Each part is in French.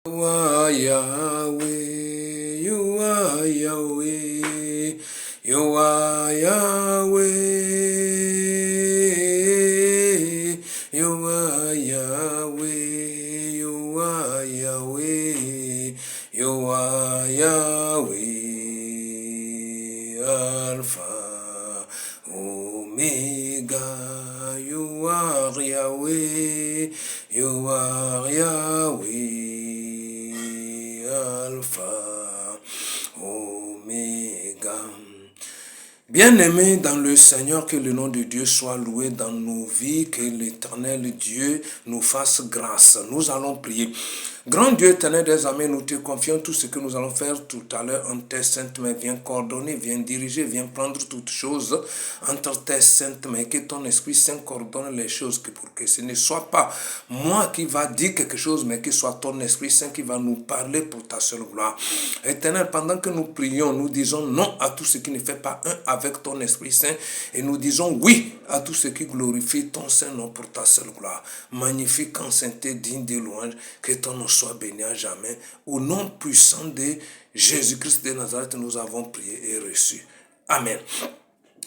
You are Yahweh, you are Yahweh, you are Yahweh, you are Yahweh, you are Yahweh, you are Yahweh, Alpha, Omega, you are Yahweh, you are Yahweh, Alpha, Omega. Bien-aimés dans le Seigneur, que le nom de Dieu soit loué dans nos vies, que l'Éternel Dieu nous fasse grâce. Nous allons prier. Grand Dieu éternel des armées, nous te confions tout ce que nous allons faire tout à l'heure en tes saintes mains. Viens coordonner, viens diriger, viens prendre toutes choses entre tes saintes mains. Que ton Esprit Saint coordonne les choses pour que ce ne soit pas moi qui va dire quelque chose, mais que ce soit ton Esprit Saint qui va nous parler pour ta seule gloire. Éternel, pendant que nous prions, nous disons non à tout ce qui ne fait pas un avec ton Esprit Saint et nous disons oui à tout ce qui glorifie ton Saint-Nom pour ta seule gloire. Magnifique, en sainteté, digne de louange, que ton nom soit béni à jamais. Au nom puissant de Jésus-Christ de Nazareth, nous avons prié et reçu. Amen.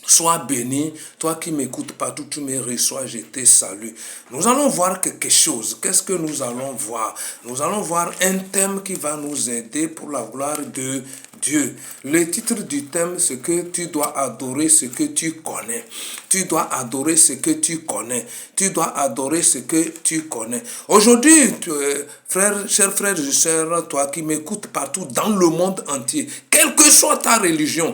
Sois béni, toi qui m'écoutes partout, tu me reçois, je te salue. Nous allons voir quelque chose. Qu'est-ce que nous allons voir? Nous allons voir un thème qui va nous aider pour la gloire de Dieu. Le titre du thème, c'est que tu dois adorer ce que tu connais. Tu dois adorer ce que tu connais. Tu dois adorer ce que tu connais. Aujourd'hui, chers frères et sœurs, toi qui m'écoutes partout dans le monde entier, quelle que soit ta religion,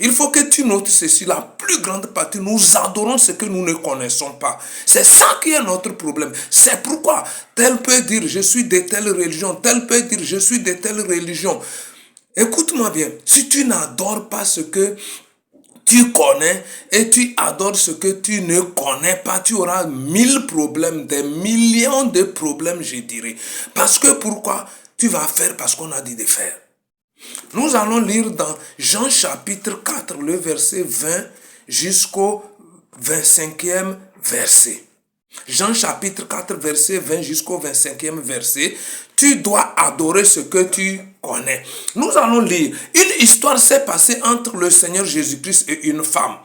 il faut que tu notes ceci, la plus grande partie, nous adorons ce que nous ne connaissons pas. C'est ça qui est notre problème. C'est pourquoi tel peut dire je suis de telle religion, tel peut dire je suis de telle religion. Écoute-moi bien, si tu n'adores pas ce que tu connais et tu adores ce que tu ne connais pas, tu auras 1000 problèmes, des millions de problèmes, je dirais. Parce que pourquoi? Tu vas faire parce qu'on a dit de faire. Nous allons lire dans Jean chapitre 4, le verset 20 jusqu'au 25e verset. Jean chapitre 4, verset 20 jusqu'au 25e verset. Tu dois adorer ce que tu connais. Nous allons lire. Une histoire s'est passée entre le Seigneur Jésus-Christ et une femme.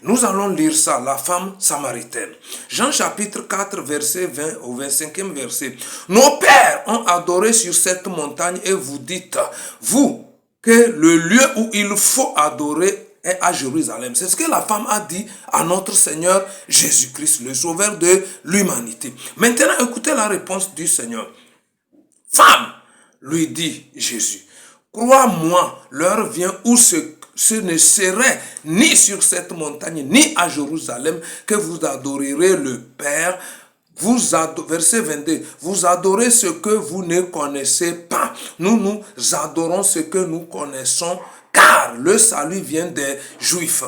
Nous allons lire ça, la femme samaritaine. Jean chapitre 4, verset 20 au 25e verset. Nos pères ont adoré sur cette montagne et vous dites, vous, que le lieu où il faut adorer est à Jérusalem. C'est ce que la femme a dit à notre Seigneur Jésus-Christ, le sauveur de l'humanité. Maintenant, écoutez la réponse du Seigneur. Femme, lui dit Jésus, crois-moi, l'heure vient où ce ne serait ni sur cette montagne, ni à Jérusalem, que vous adorerez le Père. Verset 22, vous adorez ce que vous ne connaissez pas. Nous adorons ce que nous connaissons, car le salut vient des Juifs.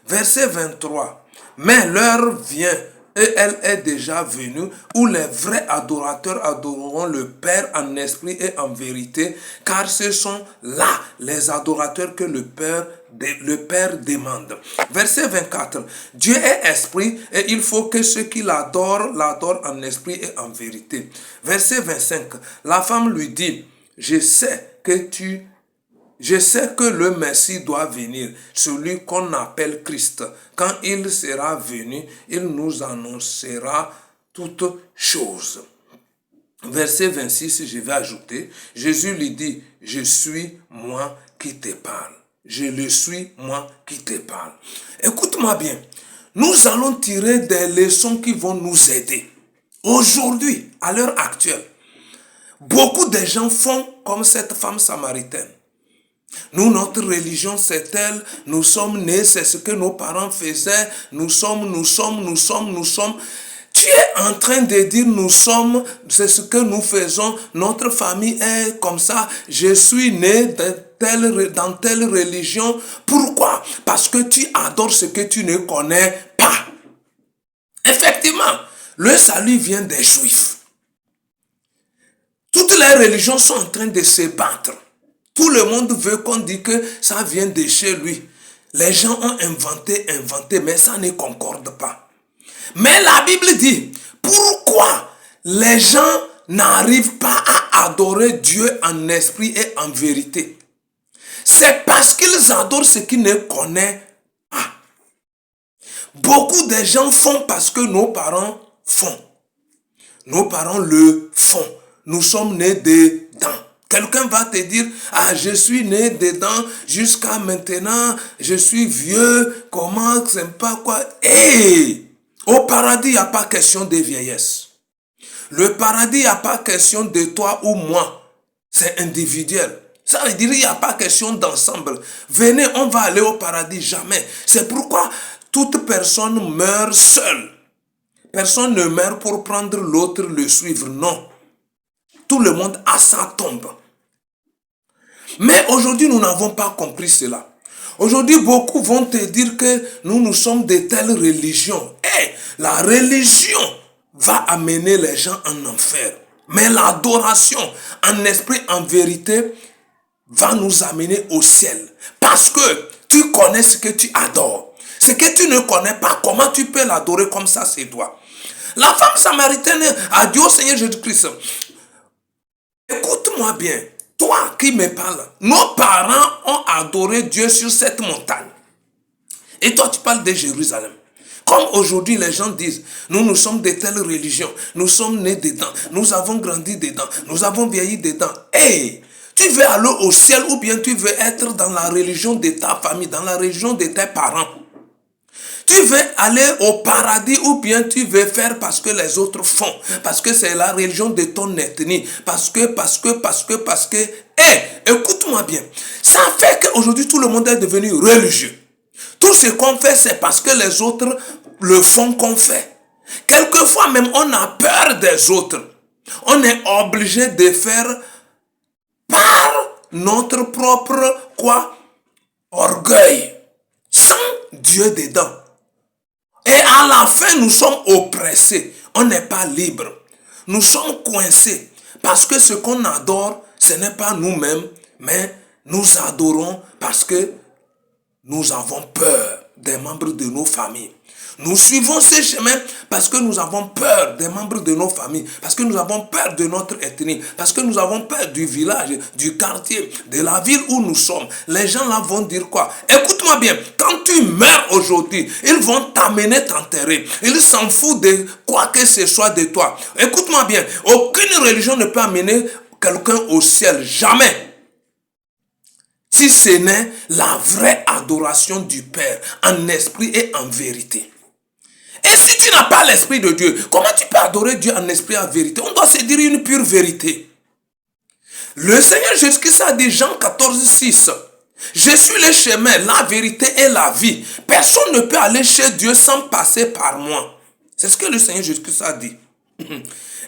Verset 23, mais l'heure vient, et elle est déjà venue, où les vrais adorateurs adoreront le Père en esprit et en vérité, car ce sont là les adorateurs que le Père demande. Verset 24. Dieu est esprit et il faut que ceux qui l'adorent en esprit et en vérité. Verset 25. La femme lui dit, je sais que le Messie doit venir, celui qu'on appelle Christ. Quand il sera venu, il nous annoncera toutes choses. Verset 26, je vais ajouter, Jésus lui dit, je suis moi qui te parle. Je le suis, moi qui te parle. Écoute-moi bien. Nous allons tirer des leçons qui vont nous aider. Aujourd'hui, à l'heure actuelle, beaucoup de gens font comme cette femme samaritaine. Nous, notre religion, c'est elle. Nous sommes nés, c'est ce que nos parents faisaient. Nous sommes. Tu es en train de dire nous sommes, c'est ce que nous faisons. Notre famille est comme ça. Je suis né dans telle religion. Pourquoi? Parce que tu adores ce que tu ne connais pas. Effectivement, le salut vient des Juifs. Toutes les religions sont en train de se battre. Tout le monde veut qu'on dise que ça vient de chez lui. Les gens ont inventé, mais ça ne concorde pas. Mais la Bible dit, pourquoi les gens n'arrivent pas à adorer Dieu en esprit et en vérité, c'est parce qu'ils adorent ce qu'ils ne connaissent pas. Beaucoup de gens font parce que nos parents font. Nos parents le font. Nous sommes nés dedans. Quelqu'un va te dire, ah, je suis né dedans jusqu'à maintenant, je suis vieux, comment, c'est pas quoi. Hey! Au paradis, il n'y a pas question de vieillesse. Le paradis, il n'y a pas question de toi ou moi. C'est individuel. Ça veut dire qu'il n'y a pas question d'ensemble. Venez, on va aller au paradis, jamais. C'est pourquoi toute personne meurt seule. Personne ne meurt pour prendre l'autre, le suivre. Non. Tout le monde a sa tombe. Mais aujourd'hui, nous n'avons pas compris cela. Aujourd'hui, beaucoup vont te dire que nous sommes de telles religions. La religion va amener les gens en enfer. Mais l'adoration en esprit, en vérité, va nous amener au ciel. Parce que tu connais ce que tu adores. Ce que tu ne connais pas, comment tu peux l'adorer comme ça, c'est toi. La femme samaritaine a dit au Seigneur Jésus-Christ, écoute-moi bien, toi qui me parles, nos parents ont adoré Dieu sur cette montagne. Et toi tu parles de Jérusalem. Comme aujourd'hui les gens disent, nous sommes de telles religions, nous sommes nés dedans, nous avons grandi dedans, nous avons vieilli dedans. Tu veux aller au ciel ou bien tu veux être dans la religion de ta famille, dans la religion de tes parents? Tu veux aller au paradis ou bien tu veux faire parce que les autres font, parce que c'est la religion de ton ethnie, parce que, écoute-moi bien, ça fait qu'aujourd'hui tout le monde est devenu religieux. Tout ce qu'on fait, c'est parce que les autres le font qu'on fait. Quelquefois même, on a peur des autres. On est obligé de faire par notre propre, orgueil, sans Dieu dedans. Et à la fin, nous sommes oppressés. On n'est pas libre. Nous sommes coincés. Parce que ce qu'on adore, ce n'est pas nous-mêmes, mais nous adorons parce que nous avons peur des membres de nos familles. Nous suivons ce chemin parce que nous avons peur des membres de nos familles, parce que nous avons peur de notre ethnie, parce que nous avons peur du village, du quartier, de la ville où nous sommes. Les gens là vont dire quoi? Écoute-moi bien, quand tu meurs aujourd'hui, ils vont t'amener t'enterrer. Ils s'en foutent de quoi que ce soit de toi. Écoute-moi bien, aucune religion ne peut amener quelqu'un au ciel, jamais. Si ce n'est la vraie adoration du Père, en esprit et en vérité. Et si tu n'as pas l'esprit de Dieu, comment tu peux adorer Dieu en esprit et en vérité? On doit se dire une pure vérité. Le Seigneur Jésus-Christ a dit, Jean 14, 6, je suis le chemin, la vérité et la vie. Personne ne peut aller chez Dieu sans passer par moi. C'est ce que le Seigneur Jésus-Christ a dit.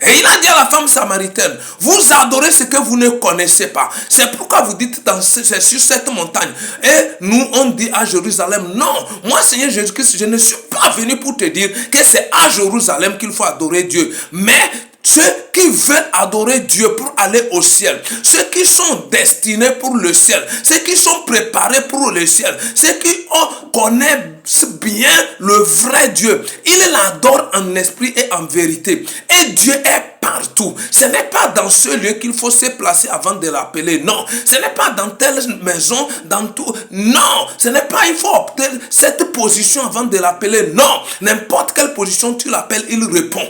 Et il a dit à la femme samaritaine, vous adorez ce que vous ne connaissez pas. C'est pourquoi vous dites, c'est sur cette montagne. Et nous, on dit à Jérusalem, non, moi, Seigneur Jésus-Christ, je ne suis pas venu pour te dire que c'est à Jérusalem qu'il faut adorer Dieu. Mais ceux qui veulent adorer Dieu pour aller au ciel, ceux qui sont destinés pour le ciel, ceux qui sont préparés pour le ciel, ceux qui connaissent bien le vrai Dieu, ils l'adorent en esprit et en vérité. Et Dieu est partout. Ce n'est pas dans ce lieu qu'il faut se placer avant de l'appeler. Non. Ce n'est pas dans telle maison, dans tout. Non. Ce n'est pas, il faut opter cette position avant de l'appeler. Non. N'importe quelle position tu l'appelles, il répond.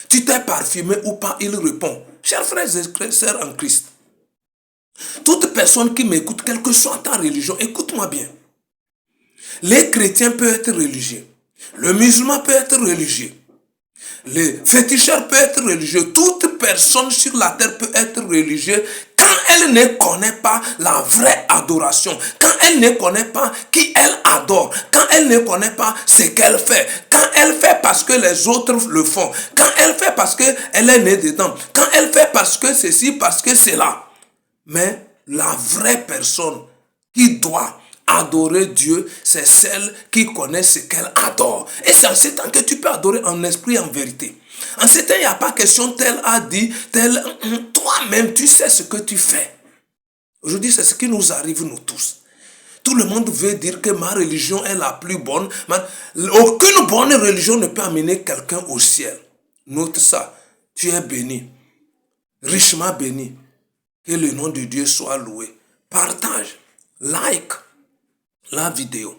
Tu t'es parfumé ou pas, il répond. Chers frères et sœurs en Christ, toute personne qui m'écoute, quelle que soit ta religion, écoute-moi bien. Les chrétiens peuvent être religieux. Le musulman peut être religieux. Le féticheur peut être religieux. Toute personne sur la terre peut être religieuse quand elle ne connaît pas la vraie adoration, quand elle ne connaît pas qui elle adore, quand elle ne connaît pas ce qu'elle fait, quand elle fait parce que les autres le font, quand elle fait parce qu'elle est née dedans, quand elle fait parce que ceci, parce que cela. Mais la vraie personne qui doit adorer Dieu, c'est celle qui connaît ce qu'elle adore. Et c'est en ce temps que tu peux adorer en esprit et en vérité. En ce temps, il n'y a pas question, tel a dit, tel... Toi-même, tu sais ce que tu fais. Aujourd'hui, c'est ce qui nous arrive, nous tous. Tout le monde veut dire que ma religion est la plus bonne. Aucune bonne religion ne peut amener quelqu'un au ciel. Note ça. Tu es béni, richement béni. Que le nom de Dieu soit loué. Partage, like la vidéo.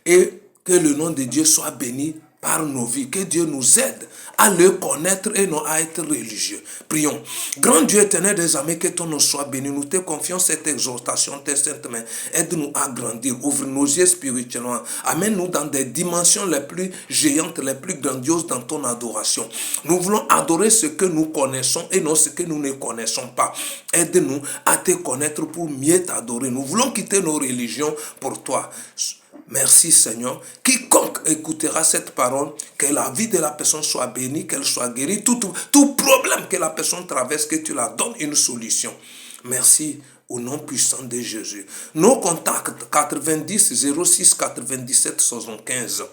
Et que le nom de Dieu soit béni par nos vies. Que Dieu nous aide à le connaître et non à être religieux. Prions. Grand Dieu éternel des armées, que ton nom soit béni. Nous te confions cette exhortation, tes saintes mains. Aide-nous à grandir. Ouvre nos yeux spirituellement. Amène-nous dans des dimensions les plus géantes, les plus grandioses dans ton adoration. Nous voulons adorer ce que nous connaissons et non ce que nous ne connaissons pas. Aide-nous à te connaître pour mieux t'adorer. Nous voulons quitter nos religions pour toi. Merci Seigneur. Quiconque écoutera cette parole, que la vie de la personne soit bénie, qu'elle soit guérie. Tout problème que la personne traverse, que tu la donnes une solution. Merci au nom puissant de Jésus. Nos contacts 90 06 97 75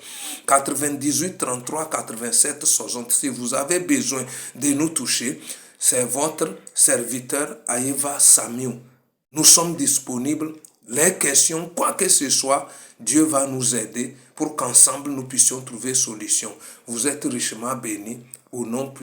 98 33 87 60. Si vous avez besoin de nous toucher, c'est votre serviteur Aïva Samiou. Nous sommes disponibles. Les questions, quoi que ce soit, Dieu va nous aider pour qu'ensemble nous puissions trouver solution. Vous êtes richement bénis au nom